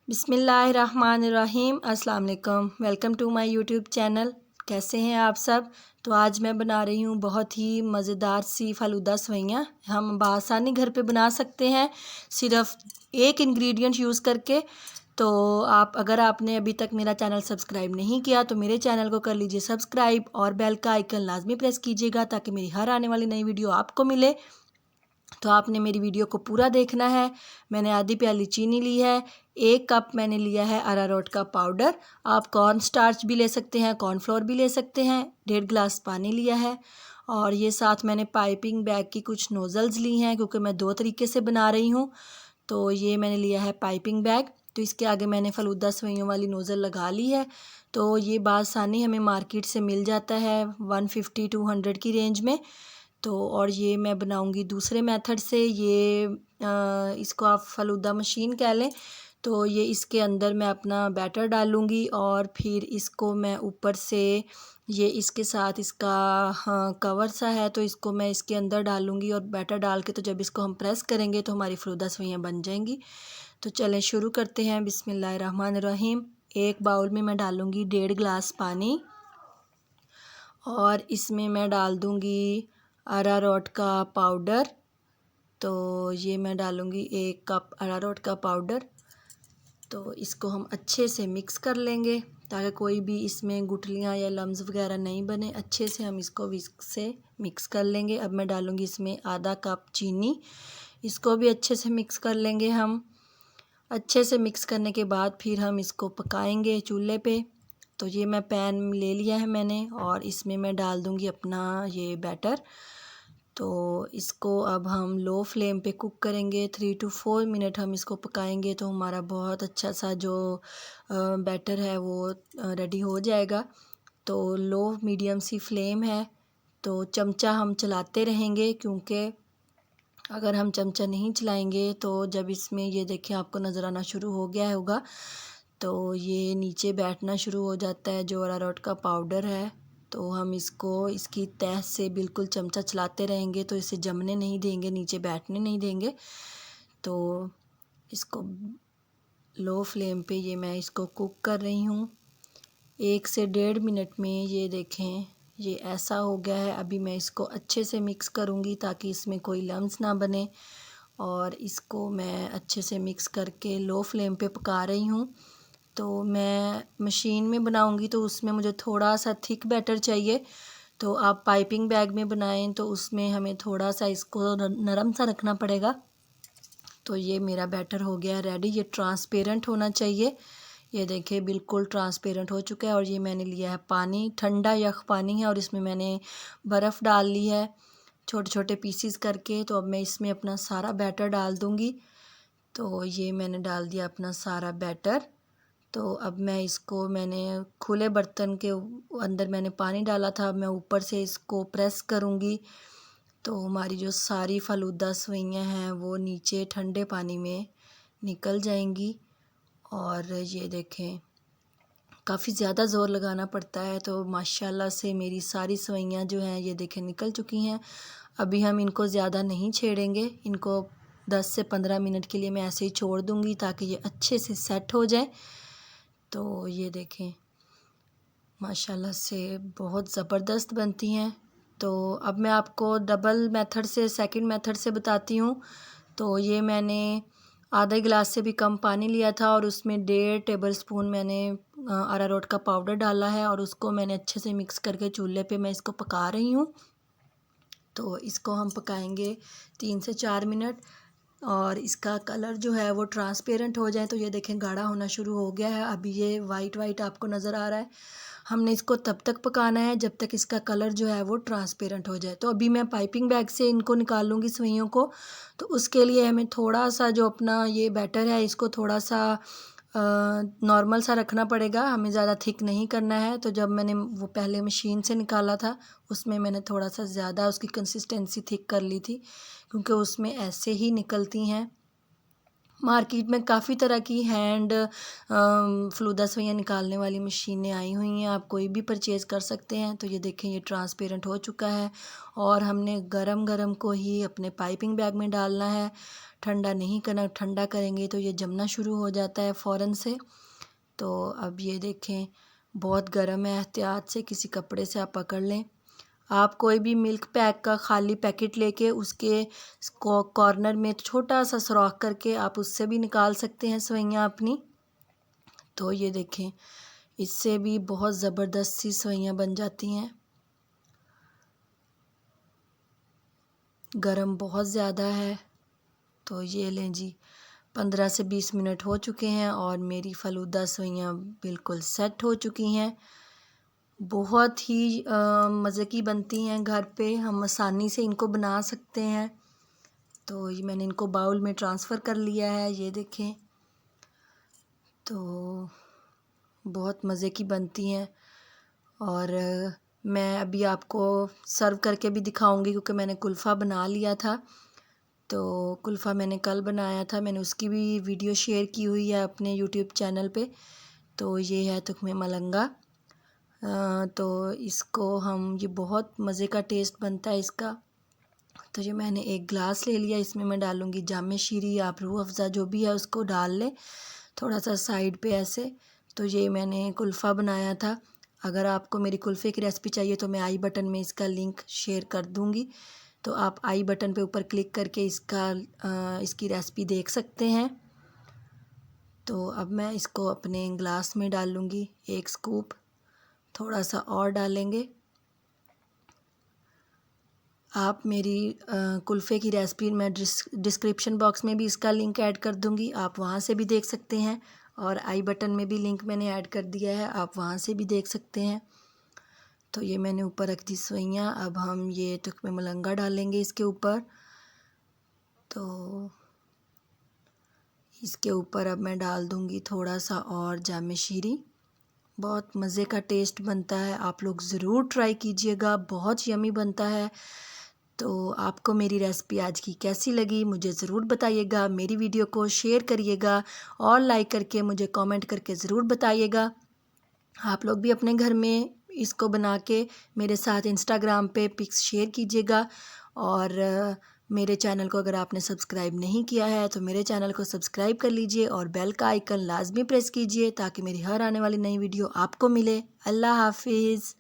बिस्मिल्लाहिर्रहमानिर्रहीम। अस्सलाम वालेकुम। Welcome to my YouTube channel. कैसे हैं आप सब। तो आज मैं बना रही हूँ बहुत ही मज़ेदार सी फ़ालूदा सेवइयाँ। हम बआसानी घर पे बना सकते हैं सिर्फ़ एक इंग्रेडिएंट यूज़ करके। तो अगर आपने अभी तक मेरा चैनल सब्सक्राइब नहीं किया तो मेरे चैनल को कर लीजिए सब्सक्राइब और बेल का आइकन लाजमी प्रेस कीजिएगा ताकि मेरी हर आने वाली नई वीडियो आपको मिले। तो आपने मेरी वीडियो को पूरा देखना है। मैंने आधी प्याली चीनी ली है, 1 कप मैंने लिया है अरारोट का पाउडर। आप कॉर्न स्टार्च भी ले सकते हैं, कॉर्नफ्लोर भी ले सकते हैं। 1.5 गिलास पानी लिया है और ये साथ मैंने पाइपिंग बैग की कुछ नोज़ल्स ली हैं क्योंकि मैं 2 तरीके से बना रही हूँ। तो ये मैंने लिया है पाइपिंग बैग। तो इसके आगे मैंने फ़ालूदा सेवइयों वाली नोज़ल लगा ली है। तो ये बआसानी हमें मार्केट से मिल जाता है 150-200 की रेंज में। तो और ये मैं बनाऊंगी दूसरे मेथड से। इसको आप फ़ालूदा मशीन कह लें। तो ये इसके अंदर मैं अपना बैटर डालूंगी और फिर इसको मैं ऊपर से ये इसके साथ इसका कवर सा है तो इसको मैं इसके अंदर डालूंगी और बैटर डाल के तो जब इसको हम प्रेस करेंगे तो हमारी फ़ालूदा सेवइयाँ बन जाएंगी। तो चलें शुरू करते हैं। बिस्मिल्लाहिर्रहमानिर्रहीम। एक बाउल में मैं डालूंगी 1.5 गिलास पानी और इसमें मैं डाल दूंगी अरारोट का पाउडर। तो ये मैं डालूंगी 1 कप अरारोट का पाउडर। तो इसको हम अच्छे से मिक्स कर लेंगे ताकि कोई भी इसमें गुठलियाँ या लम्स वगैरह नहीं बने। अच्छे से हम इसको विस्क से मिक्स कर लेंगे। अब मैं डालूंगी इसमें आधा कप चीनी। इसको भी अच्छे से मिक्स कर लेंगे हम। अच्छे से मिक्स करने के बाद फिर हम इसको पकाएंगे चूल्हे पे। तो ये मैं पैन ले लिया है मैंने और इसमें मैं डाल दूंगी अपना ये बैटर। तो इसको अब हम लो फ्लेम पे कुक करेंगे। 3 to 4 मिनट हम इसको पकाएंगे तो हमारा बहुत अच्छा सा जो बैटर है वो रेडी हो जाएगा। तो लो मीडियम सी फ्लेम है। तो चमचा हम चलाते रहेंगे क्योंकि अगर हम चमचा नहीं चलाएंगे तो जब इसमें ये देखिए आपको नज़र आना शुरू हो गया होगा तो ये नीचे बैठना शुरू हो जाता है जो अरारोट का पाउडर है। तो हम इसको इसकी तह से बिल्कुल चमचा चलाते रहेंगे तो इसे जमने नहीं देंगे, नीचे बैठने नहीं देंगे। तो इसको लो फ्लेम पे ये मैं इसको कुक कर रही हूँ। 1 से 1.5 मिनट में ये देखें ये ऐसा हो गया है। अभी मैं इसको अच्छे से मिक्स करूँगी ताकि इसमें कोई लम्स ना बने और इसको मैं अच्छे से मिक्स करके लो फ्लेम पे पका रही हूँ। तो मैं मशीन में बनाऊँगी तो उसमें मुझे थोड़ा सा थिक बैटर चाहिए। तो आप पाइपिंग बैग में बनाएं तो उसमें हमें थोड़ा सा इसको नरम सा रखना पड़ेगा। तो ये मेरा बैटर हो गया रेडी। ये ट्रांसपेरेंट होना चाहिए। ये देखिए बिल्कुल ट्रांसपेरेंट हो चुका है और ये मैंने लिया है पानी, ठंडा यख पानी है और इसमें मैंने बर्फ़ डाल ली है छोटे छोटे पीसीस करके। तो अब मैं इसमें अपना सारा बैटर डाल दूँगी। तो ये मैंने डाल दिया अपना सारा बैटर। तो अब मैं इसको मैंने खुले बर्तन के अंदर मैंने पानी डाला था। अब मैं ऊपर से इसको प्रेस करूँगी तो हमारी जो सारी फ़ालूदा सेवइयाँ हैं वो नीचे ठंडे पानी में निकल जाएंगी। और ये देखें काफ़ी ज़्यादा ज़ोर लगाना पड़ता है तो माशाल्लाह से मेरी सारी सेवइयाँ जो हैं ये देखें निकल चुकी हैं। अभी हम इनको ज़्यादा नहीं छेड़ेंगे, इनको 10 से 15 मिनट के लिए मैं ऐसे ही छोड़ दूँगी ताकि ये अच्छे से सेट हो जाए। तो ये देखें माशाल्लाह से बहुत ज़बरदस्त बनती हैं। तो अब मैं आपको डबल मेथड से सेकंड मेथड से बताती हूँ। तो ये मैंने आधे गिलास से भी कम पानी लिया था और उसमें 1.5 टेबलस्पून मैंने अरारोट का पाउडर डाला है और उसको मैंने अच्छे से मिक्स करके चूल्हे पे मैं इसको पका रही हूँ। तो इसको हम पकाएंगे 3 से 4 मिनट और इसका कलर जो है वो ट्रांसपेरेंट हो जाए। तो ये देखें गाढ़ा होना शुरू हो गया है। अभी ये वाइट वाइट आपको नज़र आ रहा है। हमने इसको तब तक पकाना है जब तक इसका कलर जो है वो ट्रांसपेरेंट हो जाए। तो अभी मैं पाइपिंग बैग से इनको निकाल लूँगी सेवइयों को। तो उसके लिए हमें थोड़ा सा जो अपना ये बैटर है इसको थोड़ा सा नॉर्मल सा रखना पड़ेगा, हमें ज़्यादा थिक नहीं करना है। तो जब मैंने वो पहले मशीन से निकाला था उसमें मैंने थोड़ा सा ज़्यादा उसकी कंसिस्टेंसी थिक कर ली थी क्योंकि उसमें ऐसे ही निकलती हैं। मार्केट में काफ़ी तरह की हैंड फ़ालूदा सेवइयाँ निकालने वाली मशीनें आई हुई हैं, आप कोई भी परचेज़ कर सकते हैं। तो ये देखें ये ट्रांसपेरेंट हो चुका है और हमने गरम गरम को ही अपने पाइपिंग बैग में डालना है। ठंडा नहीं करना, ठंडा करेंगे तो ये जमना शुरू हो जाता है फ़ौरन से। तो अब ये देखें बहुत गर्म है, एहतियात से किसी कपड़े से आप पकड़ लें। आप कोई भी मिल्क पैक का खाली पैकेट लेके उसके कॉर्नर में छोटा सा सुराख करके आप उससे भी निकाल सकते हैं सेवइयाँ अपनी। तो ये देखें इससे भी बहुत ज़बरदस्त सी सेवइयाँ बन जाती हैं। गरम बहुत ज़्यादा है। तो ये लें जी, 15 से 20 मिनट हो चुके हैं और मेरी फ़ालूदा सेवइयाँ बिल्कुल सेट हो चुकी हैं। बहुत ही मज़े की बनती हैं, घर पे हम आसानी से इनको बना सकते हैं। तो ये मैंने इनको बाउल में ट्रांसफ़र कर लिया है, ये देखें। तो बहुत मज़े की बनती हैं और मैं अभी आपको सर्व करके भी दिखाऊंगी क्योंकि मैंने कुल्फ़ा बना लिया था। तो कुल्फ़ा मैंने कल बनाया था, मैंने उसकी भी वीडियो शेयर की हुई है अपने यूट्यूब चैनल पे। तो ये है तुख्मे मलंगा। तो इसको हम ये बहुत मज़े का टेस्ट बनता है इसका। तो ये मैंने एक गिलास ले लिया, इसमें मैं डालूँगी जामे शीरी, आप रूह अफ़ज़ा जो भी है उसको डाल लें थोड़ा सा साइड पे ऐसे। तो ये मैंने कुल्फ़ा बनाया था। अगर आपको मेरी कुल्फ़े की रेसिपी चाहिए तो मैं आई बटन में इसका लिंक शेयर कर दूँगी, तो आप आई बटन पे ऊपर क्लिक करके इसकी रेसिपी देख सकते हैं। तो अब मैं इसको अपने गिलास में डालूँगी, एक स्कूप, थोड़ा सा और डालेंगे। आप मेरी कुल्फ़े की रेसिपी मैं डिस्क्रिप्शन बॉक्स में भी इसका लिंक ऐड कर दूँगी, आप वहाँ से भी देख सकते हैं। और आई बटन में भी लिंक मैंने ऐड कर दिया है, आप वहाँ से भी देख सकते हैं। तो ये मैंने ऊपर रख दी सेवइयाँ। अब हम ये तुख्मे मलंगा डालेंगे इसके ऊपर। तो इसके ऊपर अब मैं डाल दूँगी थोड़ा सा और जामे शीरी। बहुत मज़े का टेस्ट बनता है, आप लोग ज़रूर ट्राई कीजिएगा, बहुत यम्मी बनता है। तो आपको मेरी रेसिपी आज की कैसी लगी मुझे ज़रूर बताइएगा। मेरी वीडियो को शेयर करिएगा और लाइक करके मुझे कमेंट करके ज़रूर बताइएगा। आप लोग भी अपने घर में इसको बना के मेरे साथ इंस्टाग्राम पे पिक्स शेयर कीजिएगा। और मेरे चैनल को अगर आपने सब्सक्राइब नहीं किया है तो मेरे चैनल को सब्सक्राइब कर लीजिए और बेल का आइकन लाजमी प्रेस कीजिए ताकि मेरी हर आने वाली नई वीडियो आपको मिले। अल्लाह हाफिज़।